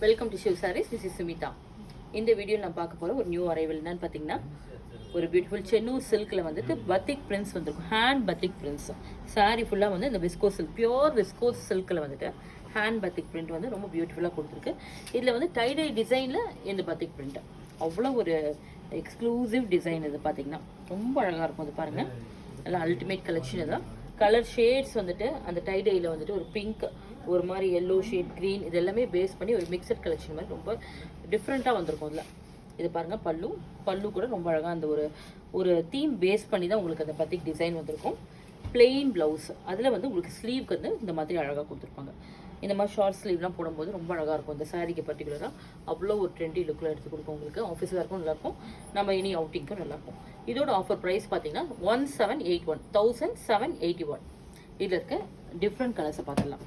Welcome to Shiv Sarees. This is Sumitha. இந்த video நான் பார்க்க போகிற ஒரு நியூ அரைவல் என்னன்னு பார்த்தீங்கன்னா, ஒரு பியூட்டிஃபுல் சென்னூர் சில்கில் வந்துட்டு பத்திக் பிரிண்ட்ஸ் வந்துருக்கும். ஹேண்ட் பத்திக் பிரிண்ட்ஸ் சாரீ ஃபுல்லாக வந்து இந்த விஸ்கோ சில்க், பியோர் விஸ்கோ சில்கில் வந்துட்டு ஹேண்ட் பத்திக் பிரிண்ட் வந்து ரொம்ப பியூட்டிஃபுல்லாக கொடுத்துருக்கு. இதில் வந்து டைடை டிசைனில் இந்த பத்திக் பிரிண்ட் அவ்வளோ ஒரு எக்ஸ்க்ளூசிவ் டிசைன். இது பார்த்தீங்கன்னா ரொம்ப அழகாக இருக்கும். அது பாருங்கள், நல்லா அல்டிமேட் கலெக்ஷன். இதுதான் கலர் ஷேட்ஸ் வந்துட்டு அந்த டைடையில் வந்துட்டு ஒரு பிங்க், ஒரு மாதிரி எல்லோ ஷேட், க்ரீன், இது எல்லாமே பேஸ் பண்ணி ஒரு மிக்சட் கலெக்ஷன் மாதிரி ரொம்ப டிஃப்ரெண்ட்டாக வந்திருக்கும். இதில் இது பாருங்கள், பல்லு கூட ரொம்ப அழகாக அந்த ஒரு தீம் பேஸ் பண்ணி தான் உங்களுக்கு அந்த பத்திக் டிசைன் வந்திருக்கும். பிளெயின் ப்ளவுஸ், அதில் வந்து உங்களுக்கு ஸ்லீவ்க்கு வந்து இந்த மாதிரி அழகாக கொடுத்துருப்பாங்க. இந்த மாதிரி ஷார்ட் ஸ்லீவ்லாம் போடும்போது ரொம்ப அழகாக இருக்கும். இந்த சாரீக்கு பர்டிகுலராக அவ்வளோ ஒரு ட்ரெண்டி லுக்கில் எடுத்து கொடுக்கும். உங்களுக்கு ஆஃபீஸில் இருக்கும் நல்லாயிருக்கும், நம்ம இனி அவுட்டிங்க்கும் நல்லாயிருக்கும். இதோட ஆஃபர் ப்ரைஸ் பார்த்தீங்கன்னா 1781. இதில் இருக்க டிஃப்ரெண்ட் கலர்ஸை பார்த்துடலாம்.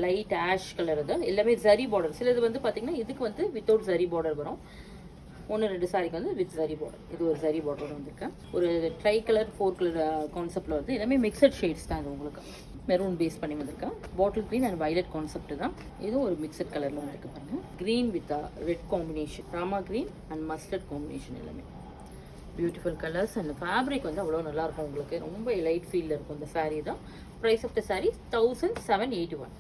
லைட் ஆஷ் கலர், இது எல்லாமே ஜரி பார்டர். சிலது வந்து பார்த்தீங்கன்னா இதுக்கு வந்து வித்தவுட் ஜரி பார்டர் வரும். 1-2 சாரிக்கு வந்து வித் ஜரி பார்டர். இது ஒரு ஜரி பார்டர் வந்திருக்கேன். ஒரு ட்ரை கலர் 4 கலர் கான்செப்டில் வருது. எல்லாமே மிக்சட் ஷேட்ஸ் தான். இது உங்களுக்கு மெரூன் பேஸ் பண்ணி வந்திருக்கேன். Bottle green and violet concept தான். இதுவும் ஒரு மிக்சட் கலரில் வந்திருக்கு பாருங்க. Green with red combination, Rama green and mustard combination. எல்லாமே பியூட்டிஃபுல் கலர்ஸ். அண்ட் ஃபேப்ரிக் வந்து அவ்வளோ நல்லாயிருக்கும். உங்களுக்கு ரொம்ப லைட் ஃபீலில் இருக்கும் இந்த சாரீ தான். Price of the sari 1781.